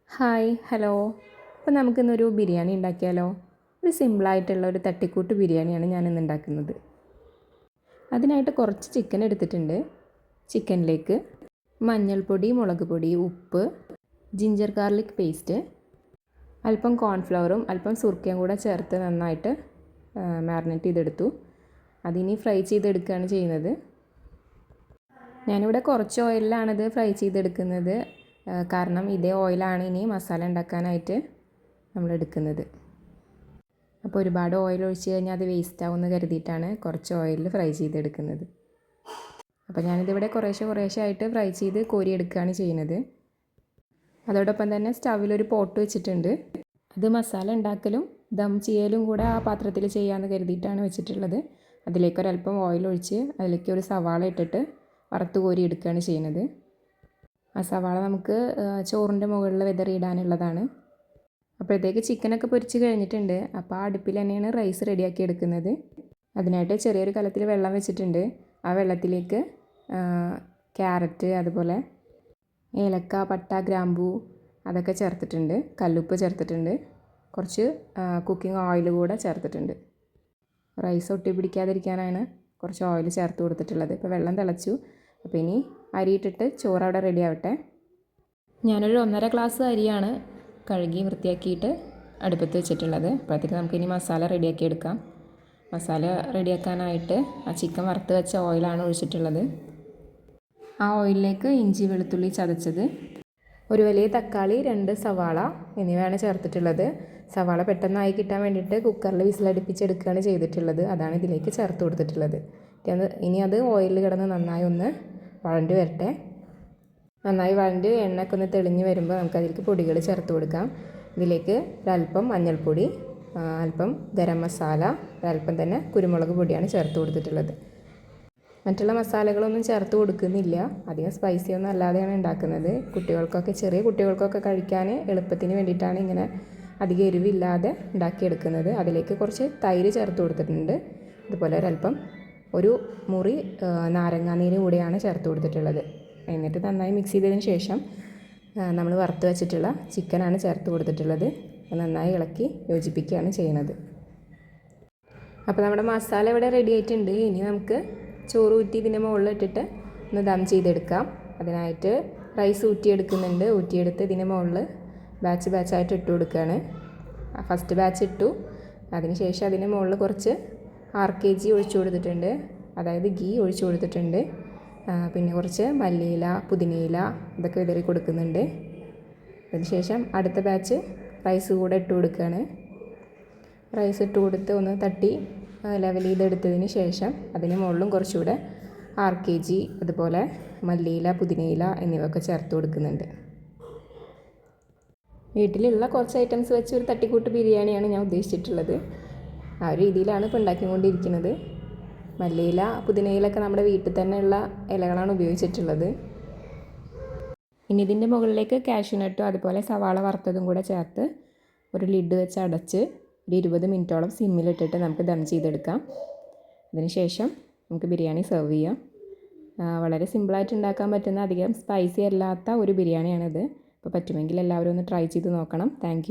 Hi hello. അപ്പോൾ നമുക്കിന്നൊരു ബിരിയാണി ഉണ്ടാക്കിയാലോ? ഒരു സിമ്പിളായിട്ടുള്ള ഒരു തട്ടിക്കൂട്ട് ബിരിയാണിയാണ് ഞാനിന്ന് ഉണ്ടാക്കുന്നത്. അതിനായിട്ട് കുറച്ച് ചിക്കൻ എടുത്തിട്ടുണ്ട്. ചിക്കനിലേക്ക് മഞ്ഞൾപ്പൊടി, മുളക് പൊടി, ഉപ്പ്, ജിഞ്ചർ ഗാർലിക് പേസ്റ്റ്, അല്പം കോൺഫ്ലവറും അല്പം സുർക്കയും കൂടെ ചേർത്ത് നന്നായിട്ട് മാരിനേറ്റ് ചെയ്തെടുത്തു. അതിനി ഫ്രൈ ചെയ്തെടുക്കുകയാണ് ചെയ്യുന്നത്. ഞാനിവിടെ കുറച്ച് ഓയിലിലാണിത് ഫ്രൈ ചെയ്തെടുക്കുന്നത്. കാരണം ഇതേ ഓയിലാണ് ഇനി മസാല ഉണ്ടാക്കാനായിട്ട് നമ്മൾ എടുക്കുന്നത്. അപ്പോൾ ഒരുപാട് ഓയിൽ ഒഴിച്ച് കഴിഞ്ഞാൽ അത് വേസ്റ്റ് ആവുമെന്ന് കരുതിയിട്ടാണ് കുറച്ച് ഓയിലിൽ ഫ്രൈ ചെയ്തെടുക്കുന്നത്. അപ്പോൾ ഞാനിതിവിടെ കുറേശ്ശെ ആയിട്ട് ഫ്രൈ ചെയ്ത് കോരിയെടുക്കുകയാണ് ചെയ്യുന്നത്. അതോടൊപ്പം തന്നെ സ്റ്റൗവിലൊരു പോട്ട് വെച്ചിട്ടുണ്ട്. അത് മസാല ഉണ്ടാക്കലും ദം ചെയ്യലും കൂടെ ആ പാത്രത്തിൽ ചെയ്യാമെന്ന് കരുതിയിട്ടാണ് വെച്ചിട്ടുള്ളത്. അതിലേക്കൊരല്പം ഓയിൽ ഒഴിച്ച് അതിലേക്ക് ഒരു സവാള ഇട്ടിട്ട് വറുത്ത് കോരി എടുക്കുകയാണ് ചെയ്യുന്നത്. ആ സവാള നമുക്ക് ചോറിൻ്റെ മുകളിൽ വിതറിയിടാനുള്ളതാണ്. അപ്പോഴത്തേക്ക് ചിക്കനൊക്കെ പൊരിച്ച് കഴിഞ്ഞിട്ടുണ്ട്. അപ്പോൾ ആ അടുപ്പിൽ തന്നെയാണ് റൈസ് റെഡിയാക്കി എടുക്കുന്നത്. അതിനായിട്ട് ചെറിയൊരു കലത്തിൽ വെള്ളം വെച്ചിട്ടുണ്ട്. ആ വെള്ളത്തിലേക്ക് ക്യാരറ്റ്, അതുപോലെ ഏലക്ക, പട്ട, ഗ്രാമ്പൂ അതൊക്കെ ചേർത്തിട്ടുണ്ട്. കല്ലുപ്പ് ചേർത്തിട്ടുണ്ട്. കുറച്ച് കുക്കിംഗ് ഓയിൽ കൂടെ ചേർത്തിട്ടുണ്ട്. റൈസ് ഒട്ടി പിടിക്കാതിരിക്കാനാണ് കുറച്ച് ഓയിൽ ചേർത്ത് കൊടുത്തിട്ടുള്ളത്. ഇപ്പോൾ വെള്ളം തിളച്ചു. അപ്പോൾ ഇനി അരിയിട്ടിട്ട് ചോറ് അവിടെ റെഡി ആവട്ടെ. ഞാനൊരു 1.5 ഗ്ലാസ് അരിയാണ് കഴുകി വൃത്തിയാക്കിയിട്ട് അടുപ്പത്ത് വെച്ചിട്ടുള്ളത്. അപ്പോഴത്തേക്ക് നമുക്കിനി മസാല റെഡിയാക്കി എടുക്കാം. മസാല റെഡിയാക്കാനായിട്ട് ആ ചിക്കൻ വറുത്ത് വെച്ച ഓയിലാണ് ഒഴിച്ചിട്ടുള്ളത്. ആ ഓയിലിലേക്ക് ഇഞ്ചി, വെളുത്തുള്ളി ചതച്ചത്, ഒരു വലിയ തക്കാളി, 2 സവാള എന്നിവയാണ് ചേർത്തിട്ടുള്ളത്. സവാള പെട്ടെന്നായി കിട്ടാൻ വേണ്ടിയിട്ട് കുക്കറിൽ വിസിലടുപ്പിച്ചെടുക്കുകയാണ് ചെയ്തിട്ടുള്ളത്. അതാണ് ഇതിലേക്ക് ചേർത്ത് കൊടുത്തിട്ടുള്ളത്. ഇനി അത് ഓയിലിൽ കിടന്ന് നന്നായി ഒന്ന് വഴണ്ടി വരട്ടെ. നന്നായി വഴണ്ടി എണ്ണയൊക്കെ ഒന്ന് തെളിഞ്ഞ് വരുമ്പോൾ നമുക്കതിലേക്ക് പൊടികൾ ചേർത്ത് കൊടുക്കാം. ഇതിലേക്ക് ഒരല്പം മഞ്ഞൾപ്പൊടി, അല്പം ഗരം മസാല, ഒരല്പം തന്നെ കുരുമുളക് പൊടിയാണ് ചേർത്ത് കൊടുത്തിട്ടുള്ളത്. മറ്റുള്ള മസാലകളൊന്നും ചേർത്ത് കൊടുക്കുന്നില്ല. അധികം സ്പൈസി ഒന്നും അല്ലാതെയാണ് ഉണ്ടാക്കുന്നത്. ചെറിയ കുട്ടികൾക്കൊക്കെ കഴിക്കാൻ എളുപ്പത്തിന് വേണ്ടിയിട്ടാണ് ഇങ്ങനെ അധികം എരിവില്ലാതെ ഉണ്ടാക്കിയെടുക്കുന്നത്. അതിലേക്ക് കുറച്ച് തൈര് ചേർത്ത് കൊടുത്തിട്ടുണ്ട്. അതുപോലെ ഒരു മുറി നാരങ്ങാനീര് കൂടിയാണ് ചേർത്ത് കൊടുത്തിട്ടുള്ളത്. എന്നിട്ട് നന്നായി മിക്സ് ചെയ്തതിന് ശേഷം നമ്മൾ വറുത്ത് വെച്ചിട്ടുള്ള ചിക്കനാണ് ചേർത്ത് കൊടുത്തിട്ടുള്ളത്. നന്നായി ഇളക്കി യോജിപ്പിക്കുകയാണ് ചെയ്യുന്നത്. അപ്പോൾ നമ്മുടെ മസാല ഇവിടെ റെഡി ആയിട്ടുണ്ട്. ഇനി നമുക്ക് ചോറ് ഊറ്റി ഇതിൻ്റെ മുകളിൽ ഇട്ടിട്ട് ഒന്ന് ദം ചെയ്തെടുക്കാം. അതിനായിട്ട് റൈസ് ഊറ്റിയെടുക്കുന്നുണ്ട്. ഊറ്റിയെടുത്ത് ഇതിൻ്റെ മുകളിൽ ബാച്ചായിട്ട് ഇട്ട് കൊടുക്കുകയാണ്. ഫസ്റ്റ് ബാച്ച് ഇട്ടു. അതിനുശേഷം അതിൻ്റെ മുകളിൽ കുറച്ച് RKG ഒഴിച്ചു കൊടുത്തിട്ടുണ്ട്. അതായത് ഗീ ഒഴിച്ചു കൊടുത്തിട്ടുണ്ട്. പിന്നെ കുറച്ച് മല്ലിയില, പുതിനയില ഇതൊക്കെ വിതറി കൊടുക്കുന്നുണ്ട്. അതിനുശേഷം അടുത്ത ബാച്ച് റൈസ് കൂടെ ഇട്ട് കൊടുക്കുകയാണ്. റൈസ് ഇട്ട് കൊടുത്ത് ഒന്ന് തട്ടി ലെവൽ ചെയ്തെടുത്തതിന് ശേഷം അതിന് മുകളിലും കുറച്ചുകൂടെ RKG, അതുപോലെ മല്ലിയില, പുതിനയില എന്നിവയൊക്കെ ചേർത്ത് കൊടുക്കുന്നുണ്ട്. വീട്ടിലുള്ള കുറച്ച് ഐറ്റംസ് വെച്ച് ഒരു തട്ടിക്കൂട്ട് ബിരിയാണിയാണ് ഞാൻ ഉദ്ദേശിച്ചിട്ടുള്ളത്. ആ ഒരു രീതിയിലാണ് ഇപ്പോൾ ഉണ്ടാക്കിക്കൊണ്ടിരിക്കുന്നത്. മല്ലിയില, പുതിനയിലൊക്കെ നമ്മുടെ വീട്ടിൽ തന്നെയുള്ള ഇലകളാണ് ഉപയോഗിച്ചിട്ടുള്ളത്. ഇനി ഇതിൻ്റെ മുകളിലേക്ക് കാഷ്യൂനട്ടും അതുപോലെ സവാള വറുത്തതും കൂടെ ചേർത്ത് ഒരു ലിഡ് വെച്ച് അടച്ച് ഒരു 20 മിനിറ്റോളം സിമ്മിലിട്ടിട്ട് നമുക്ക് ദം ചെയ്തെടുക്കാം. അതിനുശേഷം നമുക്ക് ബിരിയാണി സെർവ് ചെയ്യാം. വളരെ സിമ്പിളായിട്ട് ഉണ്ടാക്കാൻ പറ്റുന്ന, അധികം സ്പൈസി അല്ലാത്ത ഒരു ബിരിയാണിയാണിത്. അപ്പോൾ പറ്റുമെങ്കിൽ എല്ലാവരും ഒന്ന് ട്രൈ ചെയ്ത് നോക്കണം. താങ്ക്